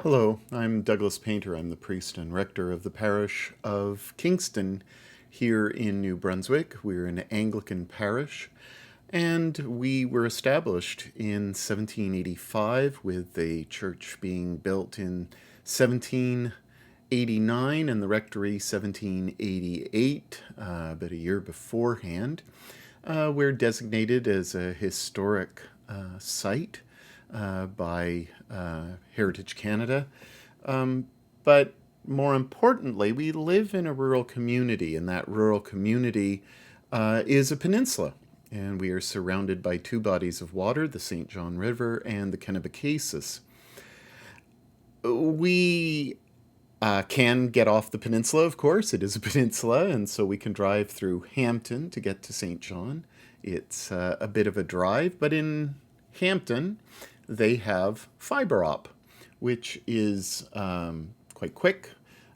Hello, I'm Douglas Painter. I'm the priest and rector of the parish of Kingston here in New Brunswick. We're an Anglican parish, and we were established in 1785 with a church being built in 1789 and the rectory 1788, about a year beforehand. We're designated as a historic site by Heritage Canada. But more importantly, we live in a rural community, and that rural community is a peninsula. And we are surrounded by two bodies of water, the St. John River and the Kennebecasis. We can get off the peninsula, of course. It is a peninsula, and so we can drive through Hampton to get to St. John. It's a bit of a drive, but in Hampton, they have fiber op, which is quite quick.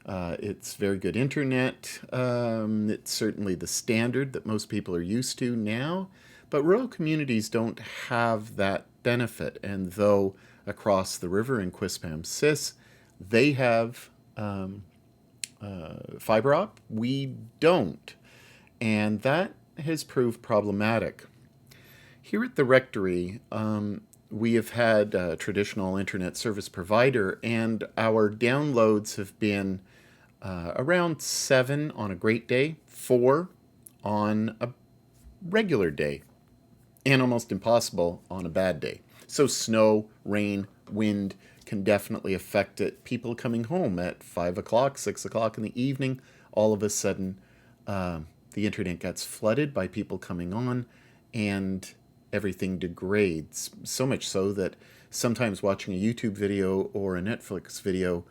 It's very good internet. It's certainly the standard that most people are used to now, but rural communities don't have that benefit. And though across the river in Quispam-Sis, they have fiber op, we don't. And that has proved problematic. Here at the rectory, we have had a traditional internet service provider, and our downloads have been around 7 on a great day, 4 on a regular day, and almost impossible on a bad day. So snow, rain, wind can definitely affect it. People coming home at 5 o'clock, 6 o'clock in the evening, all of a sudden the internet gets flooded by people coming on, and everything degrades. So much so that sometimes watching a YouTube video or a Netflix video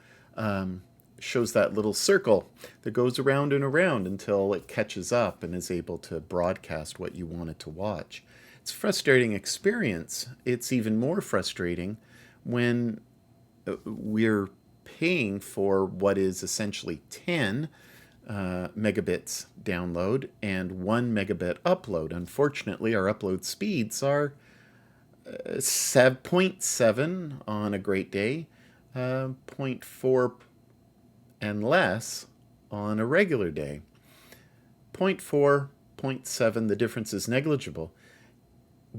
shows that little circle that goes around and around until it catches up and is able to broadcast what you wanted to watch. It's a frustrating experience. It's even more frustrating when we're paying for what is essentially 10 megabits download and 1 megabit upload. Unfortunately, our upload speeds are 0.7 on a great day, zero point 0.4 and less on a regular day. 0.4, zero point 0.7, the difference is negligible.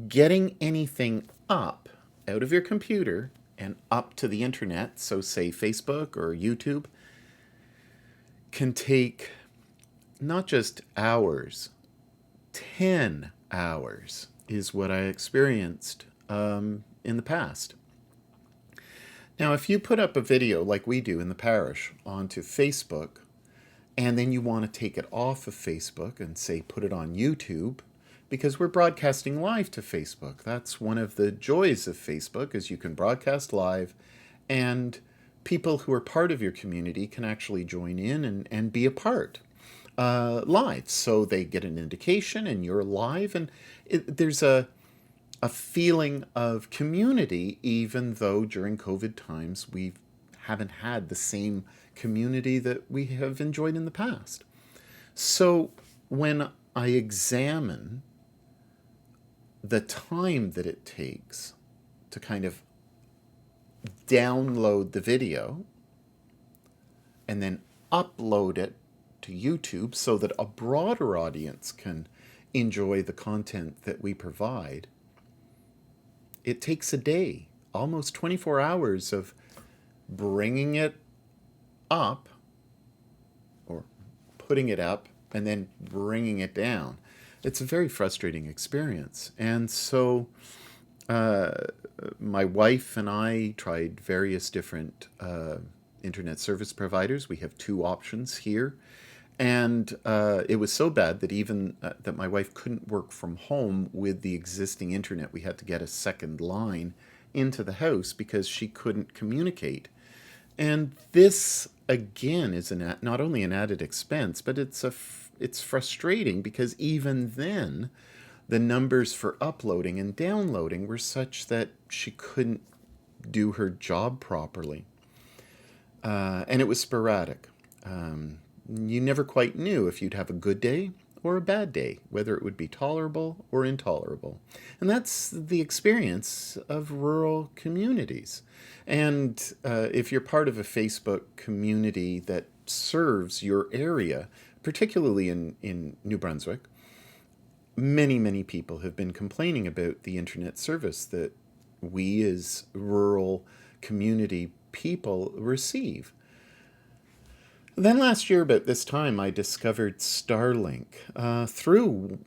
Getting anything up out of your computer and up to the internet, so say Facebook or YouTube, can take not just hours, 10 hours is what I experienced in the past. Now, if you put up a video like we do in the parish onto Facebook, and then you want to take it off of Facebook and say put it on YouTube, because we're broadcasting live to Facebook. That's one of the joys of Facebook, is you can broadcast live, and people who are part of your community can actually join in and be a part live. So they get an indication and you're live, and there's a feeling of community, even though during COVID times we haven't had the same community that we have enjoyed in the past. So when I examine the time that it takes to kind of download the video and then upload it to YouTube so that a broader audience can enjoy the content that we provide, it takes a day, almost 24 hours of bringing it up or putting it up and then bringing it down. It's a very frustrating experience. And so my wife and I tried various different internet service providers. We have 2 options here. And it was so bad that even that my wife couldn't work from home with the existing internet. We had to get a second line into the house because she couldn't communicate. And this, again, is not only an added expense, but it's frustrating because even then, the numbers for uploading and downloading were such that she couldn't do her job properly. And it was sporadic. You never quite knew if you'd have a good day or a bad day, whether it would be tolerable or intolerable. And that's the experience of rural communities. And if you're part of a Facebook community that serves your area, particularly in New Brunswick, many people have been complaining about the internet service that we as rural community people receive. Then last year, about this time, I discovered Starlink through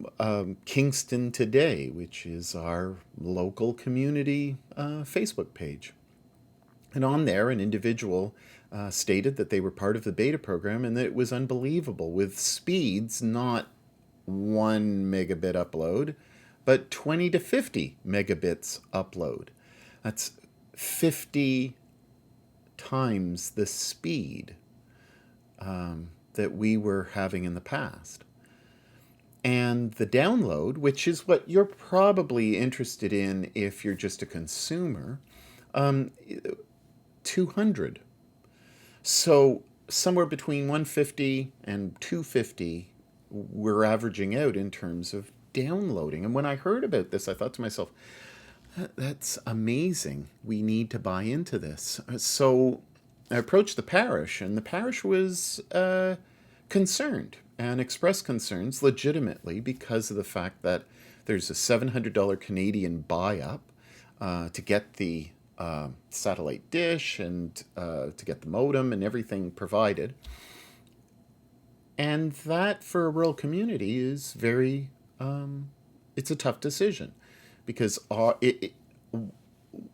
Kingston Today, which is our local community Facebook page. And on there, an individual stated that they were part of the beta program and that it was unbelievable with speeds not 1 megabit upload, but 20 to 50 megabits upload. That's 50 times the speed that we were having in the past. And the download, which is what you're probably interested in if you're just a consumer, 200. So somewhere between 150 and 250 we're averaging out in terms of downloading. And when I heard about this, I thought to myself, that's amazing. We need to buy into this. So I approached the parish, and the parish was concerned and expressed concerns legitimately because of the fact that there's a $700 Canadian buy-up to get the satellite dish and to get the modem and everything provided. And that for a rural community is very, it's a tough decision because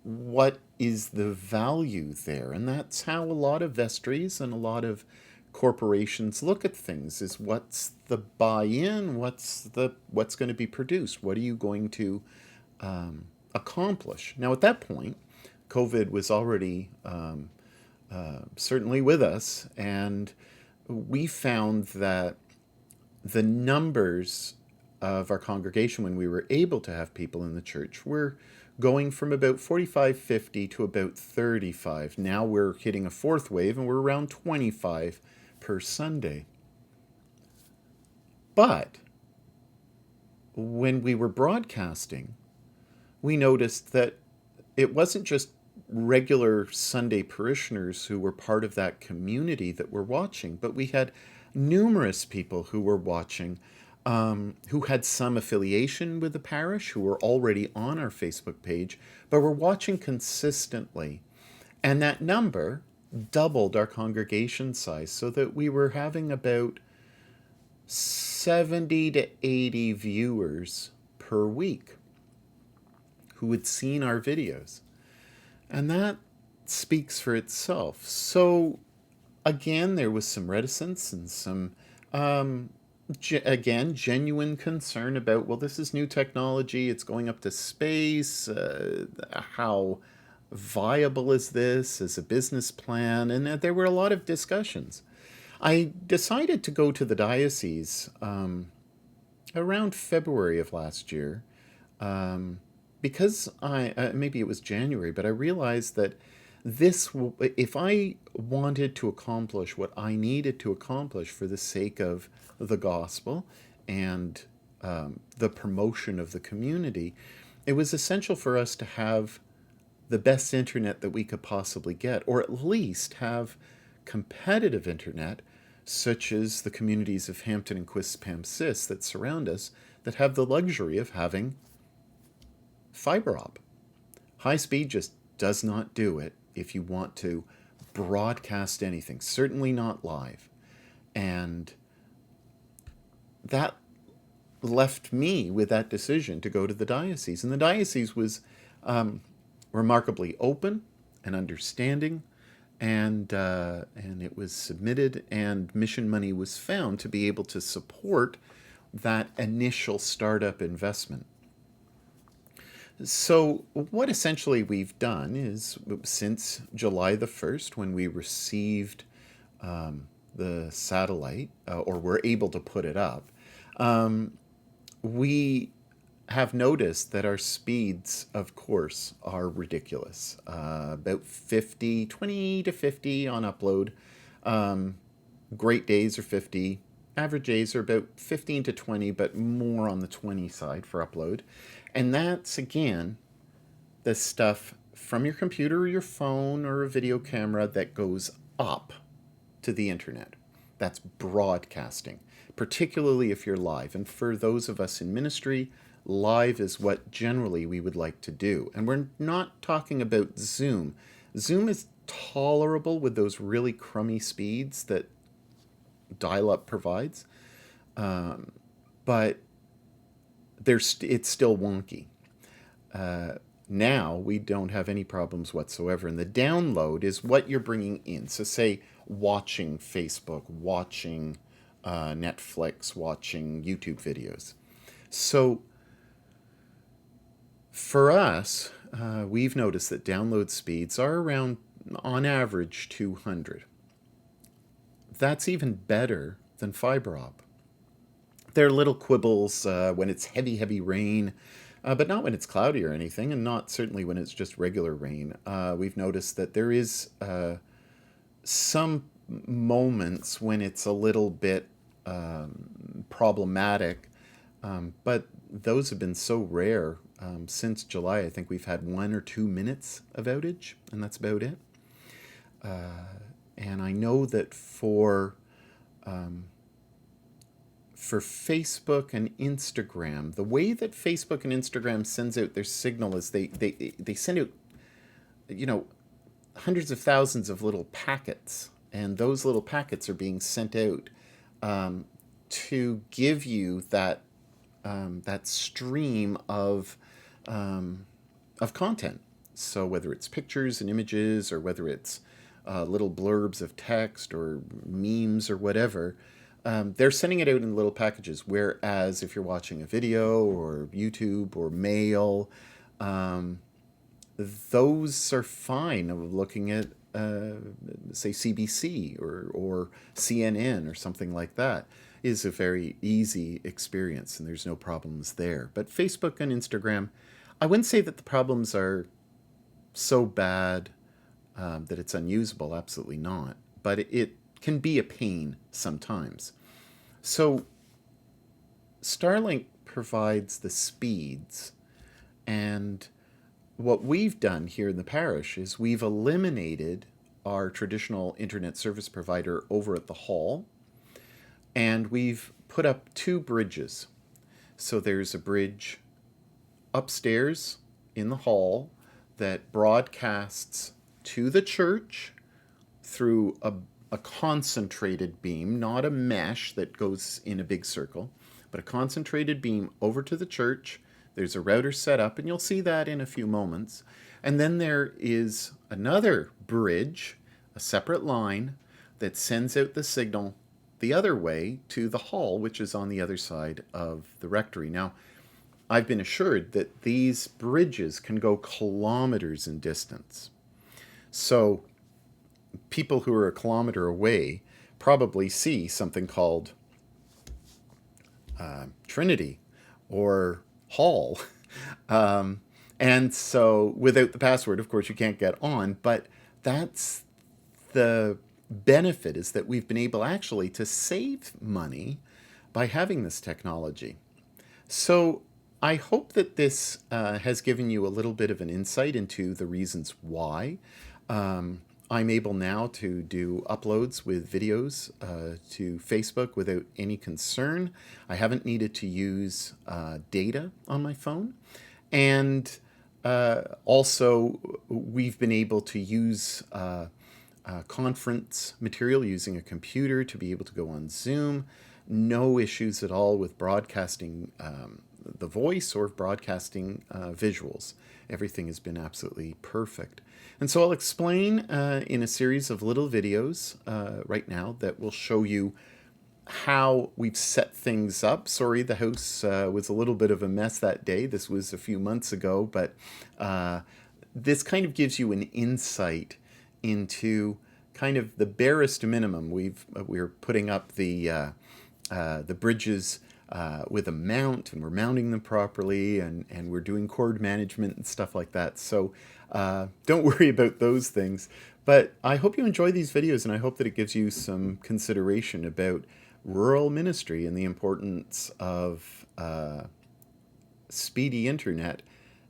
what is the value there? And that's how a lot of vestries and a lot of corporations look at things is what's the buy-in, what's going to be produced, what are you going to accomplish? Now at that point, COVID was already certainly with us, and we found that the numbers of our congregation when we were able to have people in the church were going from about 45, 50 to about 35. Now we're hitting a fourth wave and we're around 25 per Sunday. But when we were broadcasting, we noticed that it wasn't just regular Sunday parishioners who were part of that community that were watching, but we had numerous people who were watching who had some affiliation with the parish, who were already on our Facebook page, but were watching consistently. And that number doubled our congregation size so that we were having about 70 to 80 viewers per week who had seen our videos. And that speaks for itself. So again, there was some reticence and some, genuine concern about, well, this is new technology. It's going up to space. How viable is this as a business plan? And there were a lot of discussions. I decided to go to the diocese around February of last year because maybe it was January, but I realized that if I wanted to accomplish what I needed to accomplish for the sake of the gospel and the promotion of the community, it was essential for us to have the best internet that we could possibly get, or at least have competitive internet, such as the communities of Hampton and Quispamsis that surround us, that have the luxury of having fiber op. High speed just does not do it if you want to broadcast anything, certainly not live. And that left me with that decision to go to the diocese. And the diocese was remarkably open and understanding, and it was submitted, and mission money was found to be able to support that initial startup investment. So what essentially we've done is, since July the 1st, when we received the satellite, or were able to put it up, we have noticed that our speeds, of course, are ridiculous. About 20 to 50 on upload. Great days are 50, average days are about 15 to 20, but more on the 20 side for upload. And that's, again, the stuff from your computer or your phone or a video camera that goes up to the internet. That's broadcasting, particularly if you're live. And for those of us in ministry, live is what generally we would like to do. And we're not talking about Zoom. Zoom is tolerable with those really crummy speeds that dial-up provides, but it's still wonky. Now we don't have any problems whatsoever, and the download is what you're bringing in. So say watching Facebook, watching Netflix, watching YouTube videos. So for us, we've noticed that download speeds are around, on average, 200. That's even better than fiber op. There are little quibbles when it's heavy, heavy rain, but not when it's cloudy or anything, and not certainly when it's just regular rain. We've noticed that there is some moments when it's a little bit problematic, but those have been so rare. Since July, I think we've had 1 or 2 minutes of outage, and that's about it. And I know that for Facebook and Instagram, the way that Facebook and Instagram sends out their signal is they send out, hundreds of thousands of little packets, and those little packets are being sent out to give you that stream of content. So whether it's pictures and images, or whether it's little blurbs of text or memes or whatever, they're sending it out in little packages. Whereas if you're watching a video or YouTube or mail, those are fine. Of looking at, say, CBC or CNN or something like that is a very easy experience, and there's no problems there. But Facebook and Instagram, I wouldn't say that the problems are so bad that it's unusable. Absolutely not. But it can be a pain sometimes. So Starlink provides the speeds, and what we've done here in the parish is we've eliminated our traditional internet service provider over at the hall, and we've put up 2 bridges. So there's a bridge upstairs in the hall that broadcasts to the church through a concentrated beam, not a mesh that goes in a big circle, but a concentrated beam over to the church. There's a router set up, and you'll see that in a few moments. And then there is another bridge, a separate line, that sends out the signal the other way to the hall, which is on the other side of the rectory. Now, I've been assured that these bridges can go kilometers in distance. So people who are a kilometer away probably see something called Trinity or Hall. And so without the password, of course, you can't get on. But that's the benefit, is that we've been able actually to save money by having this technology. So I hope that this has given you a little bit of an insight into the reasons why I'm able now to do uploads with videos to Facebook without any concern. I haven't needed to use data on my phone. And also, we've been able to use conference material using a computer to be able to go on Zoom. No issues at all with broadcasting the voice or broadcasting visuals. Everything has been absolutely perfect. And so I'll explain in a series of little videos right now that will show you how we've set things up. Sorry, the house was a little bit of a mess that day. This was a few months ago, but this kind of gives you an insight into kind of the barest minimum. We're putting up the bridges with a mount, and we're mounting them properly, and we're doing cord management and stuff like that. So don't worry about those things. But I hope you enjoy these videos, and I hope that it gives you some consideration about rural ministry and the importance of speedy internet,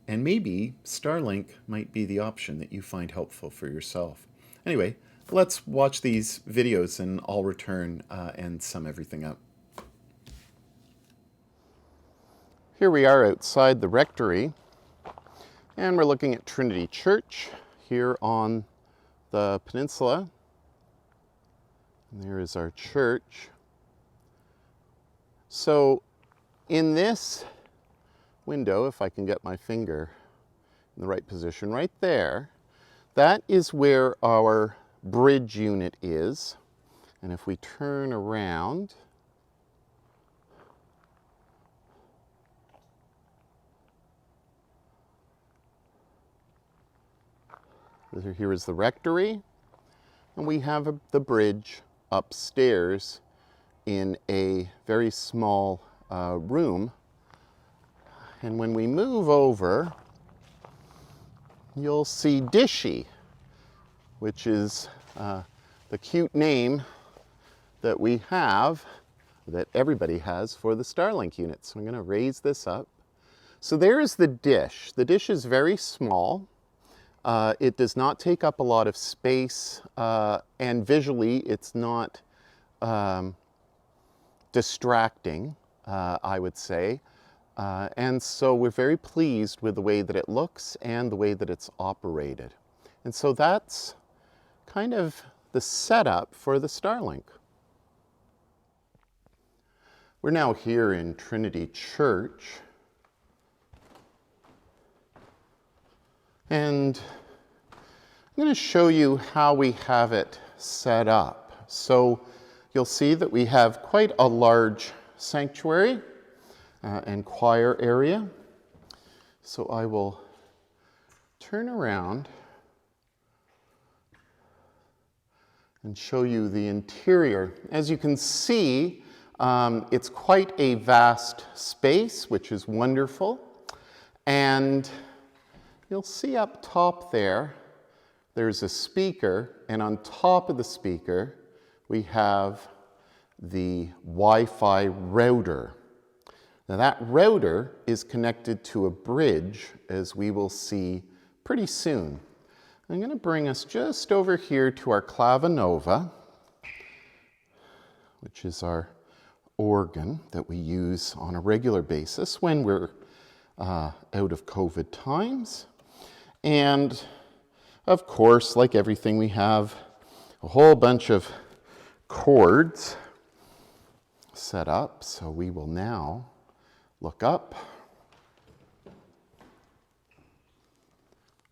and maybe Starlink might be the option that you find helpful for yourself. Anyway, let's watch these videos and I'll return and sum everything up. Here we are outside the rectory, and we're looking at Trinity Church here on the peninsula. And there is our church. So in this window, if I can get my finger in the right position, right there, that is where our bridge unit is. And if we turn around, here is the rectory, and we have the bridge upstairs in a very small room. And when we move over, you'll see Dishy, which is the cute name that we have, that everybody has for the Starlink unit. So I'm going to raise this up. So there is the dish. The dish is very small. It does not take up a lot of space, and visually it's not distracting, I would say. And so we're very pleased with the way that it looks and the way that it's operated. And so that's kind of the setup for the Starlink. We're now here in Trinity Church. And I'm going to show you how we have it set up. So you'll see that we have quite a large sanctuary and choir area. So I will turn around and show you the interior. As you can see, it's quite a vast space, which is wonderful. And you'll see up top there, there's a speaker, and on top of the speaker, we have the Wi-Fi router. Now that router is connected to a bridge, as we will see pretty soon. I'm going to bring us just over here to our clavinova, which is our organ that we use on a regular basis when we're out of COVID times. And of course, like everything, we have a whole bunch of chords set up. So we will now look up.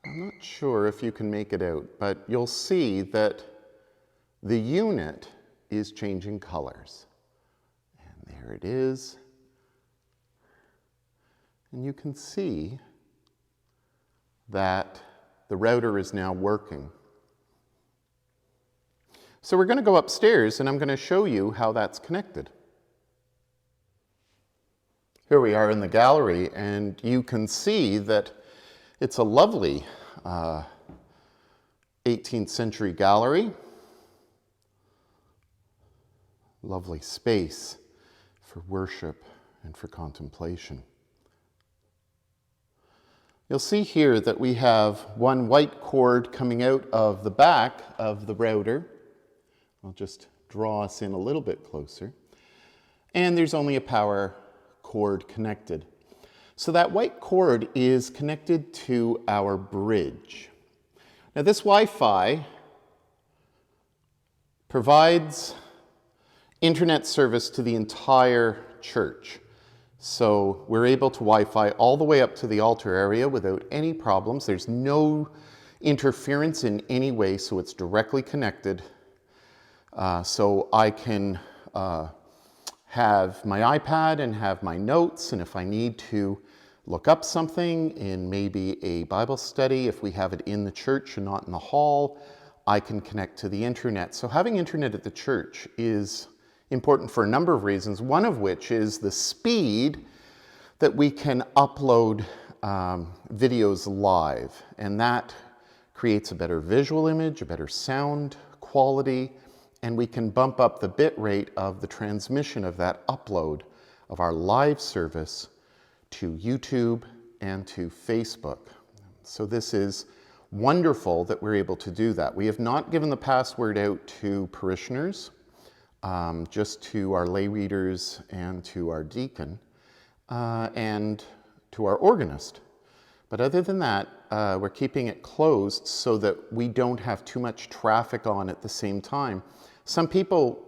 I'm not sure if you can make it out, but you'll see that the unit is changing colors. And there it is. And you can see that the router is now working. So we're going to go upstairs and I'm going to show you how that's connected. Here we are in the gallery, and you can see that it's a lovely 18th century gallery. Lovely space for worship and for contemplation. You'll see here that we have one white cord coming out of the back of the router. I'll just draw us in a little bit closer. And there's only a power cord connected. So that white cord is connected to our bridge. Now this Wi-Fi provides internet service to the entire church. So we're able to Wi-Fi all the way up to the altar area without any problems. There's no interference in any way, so it's directly connected. So I can have my iPad and have my notes, and if I need to look up something in maybe a Bible study, if we have it in the church and not in the hall, I can connect to the internet. So having internet at the church is important for a number of reasons, one of which is the speed that we can upload videos live, and that creates a better visual image, a better sound quality, and we can bump up the bit rate of the transmission of that upload of our live service to YouTube and to Facebook. So this is wonderful that we're able to do that. We have not given the password out to parishioners, just to our lay readers and to our deacon and to our organist. But other than that, we're keeping it closed so that we don't have too much traffic on at the same time. Some people,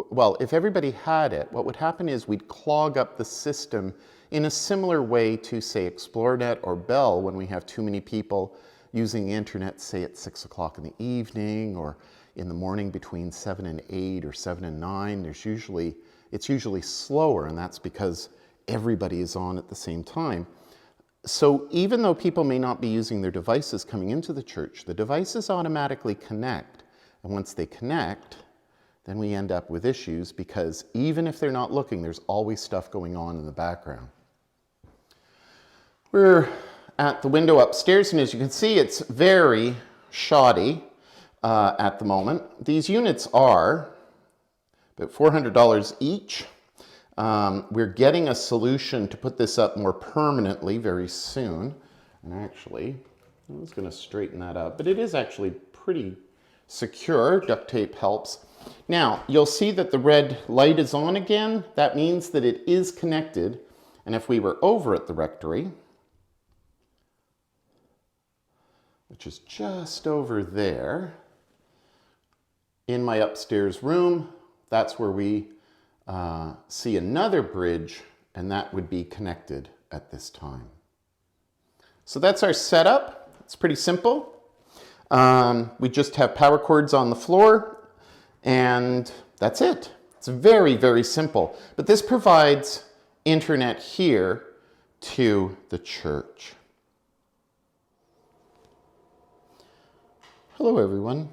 well, if everybody had it, what would happen is we'd clog up the system in a similar way to, say, ExploreNet or Bell when we have too many people using the internet, say at 6 o'clock in the evening or in the morning between 7 and 8 or 7 and 9. It's usually slower, and that's because everybody is on at the same time. So even though people may not be using their devices coming into the church, the devices automatically connect. And once they connect, then we end up with issues because even if they're not looking, there's always stuff going on in the background. We're at the window upstairs, and as you can see, it's very shoddy at the moment. These units are about $400 each. We're getting a solution to put this up more permanently very soon. And actually, I was going to straighten that up, but it is actually pretty secure. Duct tape helps. Now, you'll see that the red light is on again. That means that it is connected. And if we were over at the rectory, which is just over there, in my upstairs room, that's where we see another bridge, and that would be connected at this time. So that's our setup. It's pretty simple. We just have power cords on the floor, and that's it. It's very, very simple. But this provides internet here to the church. Hello, everyone.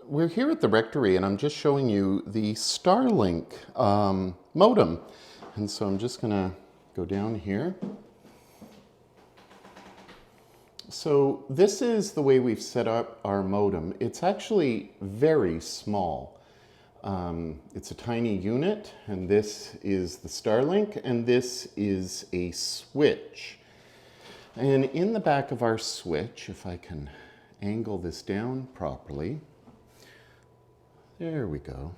We're here at the rectory, and I'm just showing you the Starlink modem. And so I'm just going to go down here. So this is the way we've set up our modem. It's actually very small. It's a tiny unit, and this is the Starlink, and this is a switch. And in the back of our switch, if I can angle this down properly, there we go.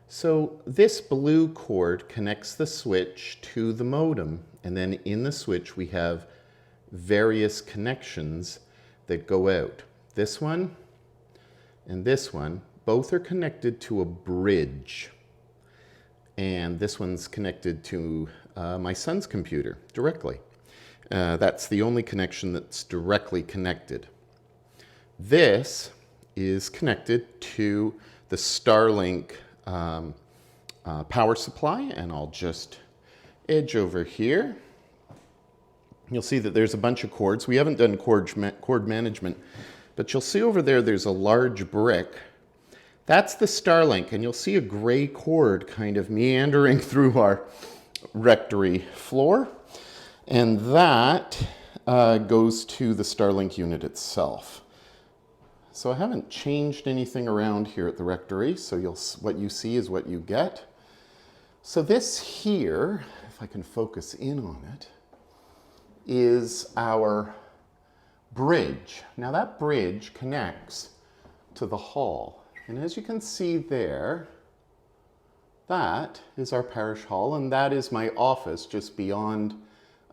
So this blue cord connects the switch to the modem, and then in the switch we have various connections that go out. This one and this one, both are connected to a bridge. And this one's connected to my son's computer directly. That's the only connection that's directly connected. This is connected to the Starlink power supply, and I'll just edge over here. You'll see that there's a bunch of cords. We haven't done cord management, but you'll see over there there's a large brick. That's the Starlink, and you'll see a gray cord kind of meandering through our rectory floor, and that goes to the Starlink unit itself. So I haven't changed anything around here at the rectory, so what you see is what you get. So this here, if I can focus in on it, is our bridge. Now that bridge connects to the hall. And as you can see there, that is our parish hall, and that is my office just beyond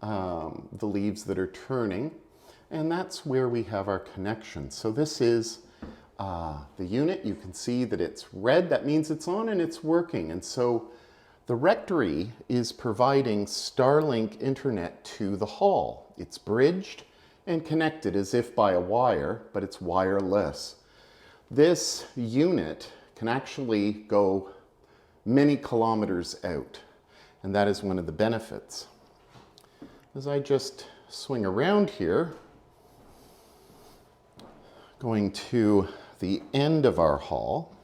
the leaves that are turning. And that's where we have our connection. So this is the unit. You can see that it's red. That means it's on and it's working. And so the rectory is providing Starlink internet to the hall. It's bridged and connected as if by a wire, but it's wireless. This unit can actually go many kilometers out, and that is one of the benefits. As I just swing around here, going to the end of our hall,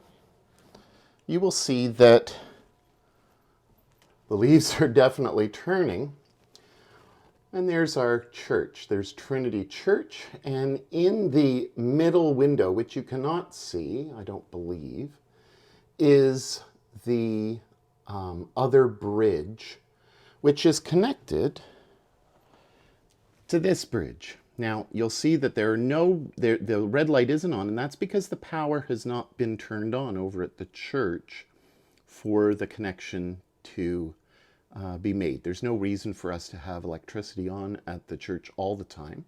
you will see that the leaves are definitely turning. And there's our church. There's Trinity Church. And in the middle window, which you cannot see, I don't believe, is the other bridge, which is connected to this bridge. Now, you'll see that the red light isn't on, and that's because the power has not been turned on over at the church for the connection to be made. There's no reason for us to have electricity on at the church all the time,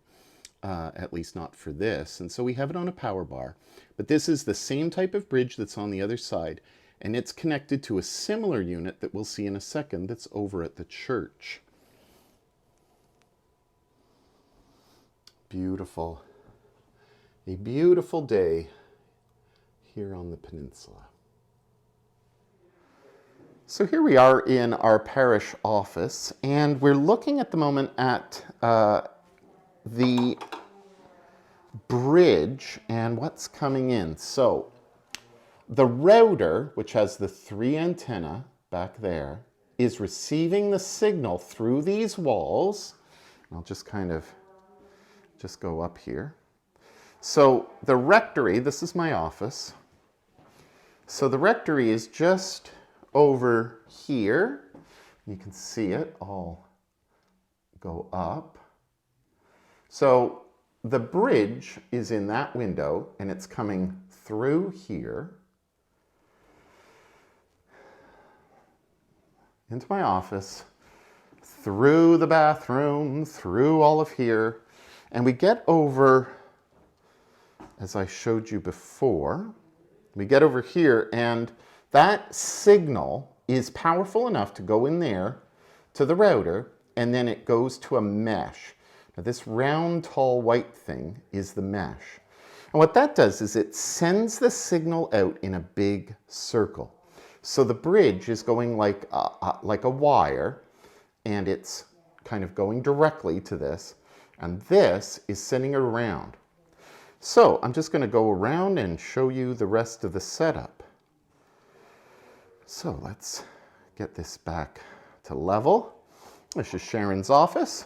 at least not for this. And so we have it on a power bar. But this is the same type of bridge that's on the other side, and it's connected to a similar unit that we'll see in a second that's over at the church. Beautiful. A beautiful day here on the peninsula. So here we are in our parish office, and we're looking at the moment at the bridge and what's coming in. So the router, which has the 3 antennae back there, is receiving the signal through these walls. I'll just kind of go up here. So the rectory, this is my office. So the rectory is just over here. You can see it all go up. So the bridge is in that window, and it's coming through here into my office, through the bathroom, through all of here, and we get over, as I showed you before, we get over here, and that signal is powerful enough to go in there to the router, and then it goes to a mesh. Now this round, tall, white thing is the mesh. And what that does is it sends the signal out in a big circle. So the bridge is going like a wire, and it's kind of going directly to this, and this is sending it around. So I'm just going to go around and show you the rest of the setup. So let's get this back to level. This is Sharon's office.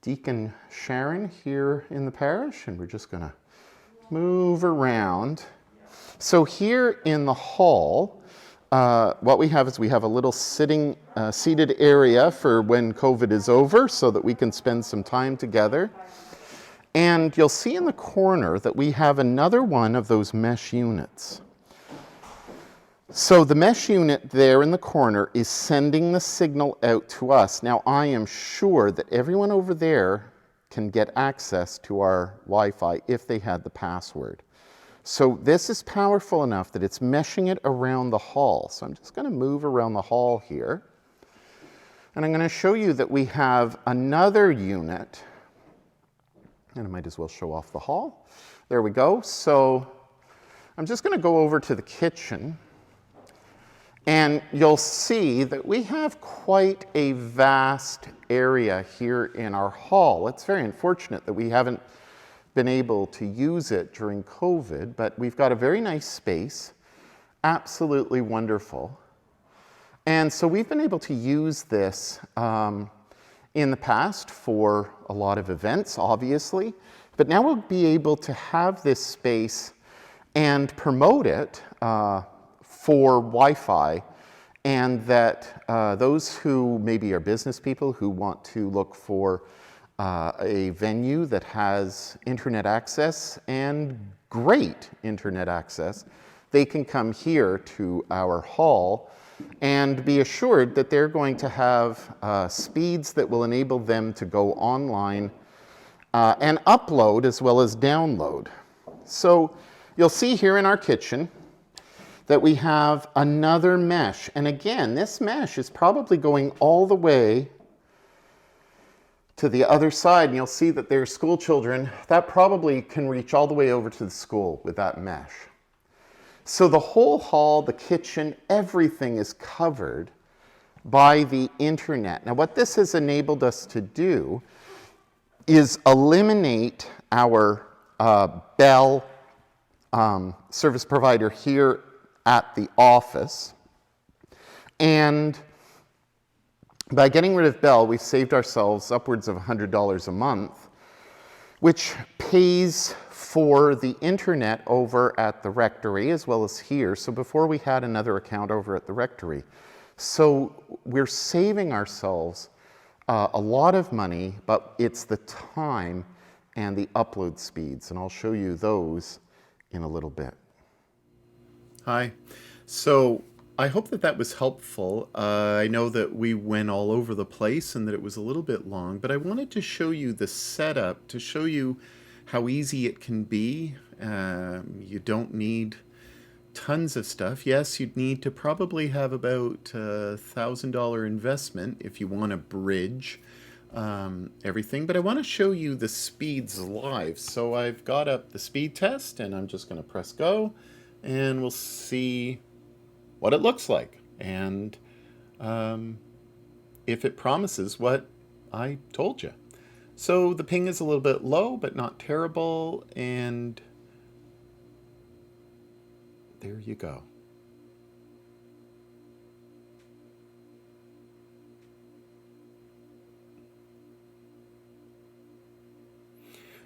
Deacon Sharon here in the parish, and we're just going to move around. So here in the hall, what we have is we have a little seated area for when COVID is over so that we can spend some time together. And you'll see in the corner that we have another one of those mesh units. So the mesh unit there in the corner is sending the signal out to us. Now I am sure that everyone over there can get access to our Wi-Fi if they had the password. So this is powerful enough that it's meshing it around the hall. So I'm just going to move around the hall here. And I'm going to show you that we have another unit. And I might as well show off the hall. There we go. So I'm just going to go over to the kitchen. And you'll see that we have quite a vast area here in our hall. It's very unfortunate that we haven't been able to use it during COVID, but we've got a very nice space, absolutely wonderful. And so we've been able to use this in the past for a lot of events, obviously, but now we'll be able to have this space and promote it for Wi-Fi, and that those who maybe are business people who want to look for a venue that has internet access and great internet access, they can come here to our hall and be assured that they're going to have speeds that will enable them to go online and upload as well as download. So you'll see here in our kitchen that we have another mesh. And again, this mesh is probably going all the way to the other side. And you'll see that there's school children. That probably can reach all the way over to the school with that mesh. So the whole hall, the kitchen, everything is covered by the internet. Now what this has enabled us to do is eliminate our Bell service provider here at the office, and By getting rid of Bell, we've saved ourselves upwards of $100 a month, which pays for the internet over at the rectory as well as here. So before we had another account over at the rectory. So we're saving ourselves a lot of money, but it's the time and the upload speeds, and I'll show you those in a little bit. Hi. So I hope that that was helpful. I know that we went all over the place and that it was a little bit long, but I wanted to show you the setup to show you how easy it can be. You don't need tons of stuff. Yes, you'd need to probably have about $1,000 investment if you want to bridge everything, but I want to show you the speeds live. So I've got up the speed test and I'm just going to press go and we'll see what it looks like and if it promises what I told you. So the ping is a little bit low, but not terrible, and there you go.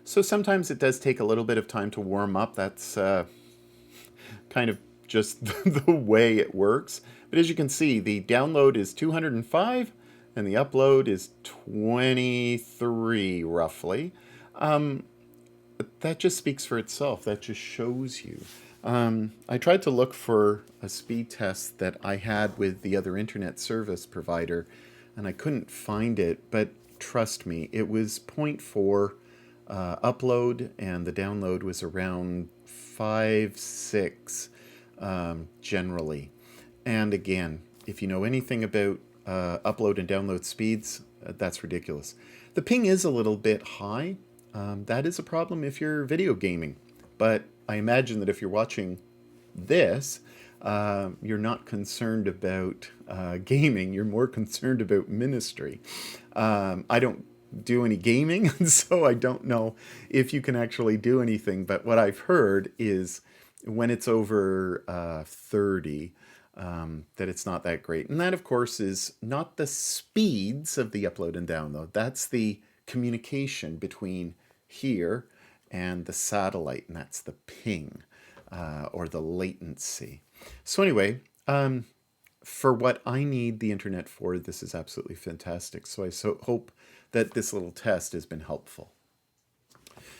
So sometimes it does take a little bit of time to warm up. That's kind of just the way it works. But as you can see, the download is 205 and the upload is 23 roughly. That just speaks for itself. That just shows you. I tried to look for a speed test that I had with the other internet service provider and I couldn't find it, but trust me, it was 0.4 upload and the download was around 5, 6 generally. And again, if you know anything about upload and download speeds, that's ridiculous. The ping is a little bit high. That is a problem if you're video gaming. But I imagine that if you're watching this, you're not concerned about gaming. You're more concerned about ministry. I don't do any gaming, so I don't know if you can actually do anything. But what I've heard is when it's over 30, that it's not that great. And that, of course, is not the speeds of the upload and download. That's the communication between here and the satellite, and that's the ping or the latency. So anyway, for what I need the internet for, this is absolutely fantastic. So I hope that this little test has been helpful.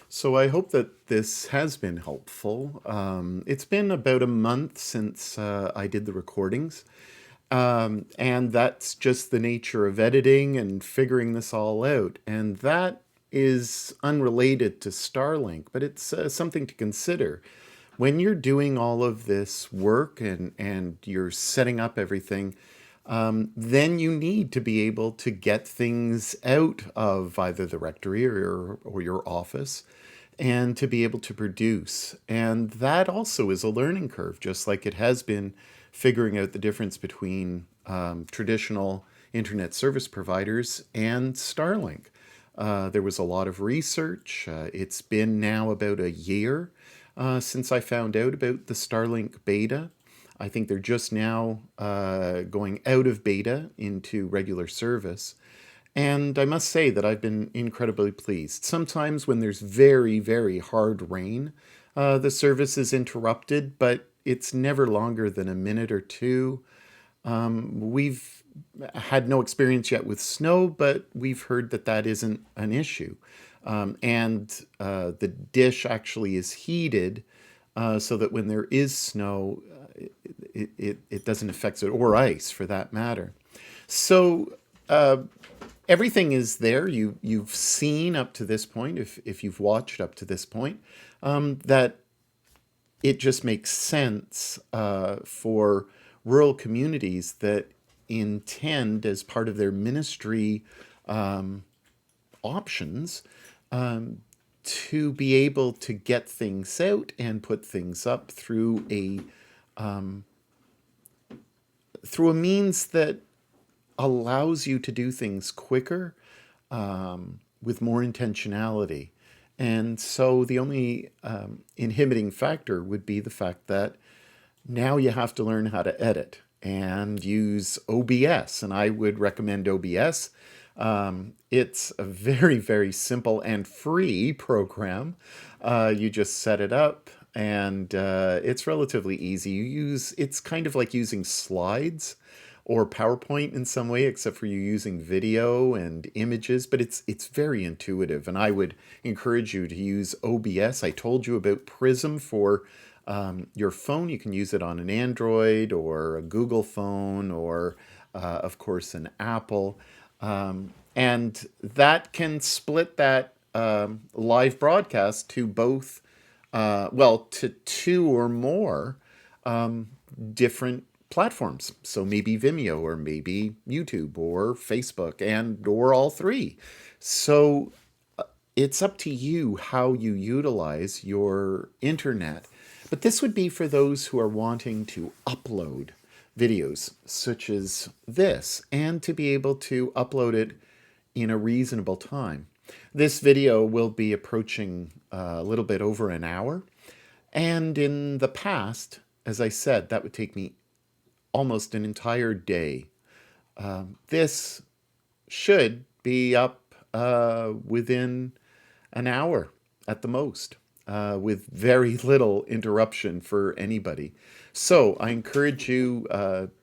So I hope that this has been helpful. It's been about a month since I did the recordings. And that's just the nature of editing and figuring this all out. And that is unrelated to Starlink, but it's something to consider. When you're doing all of this work and you're setting up everything, then you need to be able to get things out of either the rectory or your office and to be able to produce. And that also is a learning curve, just like it has been figuring out the difference between traditional internet service providers and Starlink. There was a lot of research. It's been now about a year since I found out about the Starlink beta. I think they're just now going out of beta into regular service. And I must say that I've been incredibly pleased. Sometimes when there's very, very hard rain, the service is interrupted, but it's never longer than a minute or two. We've had no experience yet with snow, but we've heard that that isn't an issue. And the dish actually is heated so that when there is snow, it doesn't affect it, or ice for that matter. So everything is there. You've seen up to this point, if you've watched up to this point, that it just makes sense for rural communities that intend, as part of their ministry options, to be able to get things out and put things up through a means that allows you to do things quicker with more intentionality. And so the only inhibiting factor would be the fact that now you have to learn how to edit. and use OBS. And I would recommend OBS. It's a very, very simple and free program. You just set it up, and it's relatively easy. It's kind of like using slides or PowerPoint in some way, except for you using video and images, but it's very intuitive, and I would encourage you to use OBS. I told you about Prism for your phone. You can use it on an Android or a Google phone or, of course, an Apple. And that can split that live broadcast to both, to two or more different platforms. So maybe Vimeo or maybe YouTube or Facebook and or all three. So it's up to you how you utilize your internet. But this would be for those who are wanting to upload videos such as this and to be able to upload it in a reasonable time. This video will be approaching a little bit over an hour. And in the past, as I said, that would take me almost an entire day. This should be up within an hour at the most, with very little interruption for anybody. So I encourage you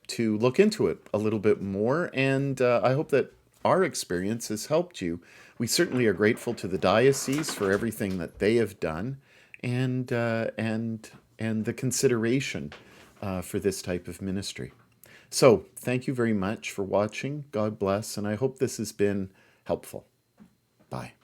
to look into it a little bit more, and I hope that our experience has helped you. We certainly are grateful to the diocese for everything that they have done, and the consideration for this type of ministry. So thank you very much for watching. God bless, and I hope this has been helpful. Bye.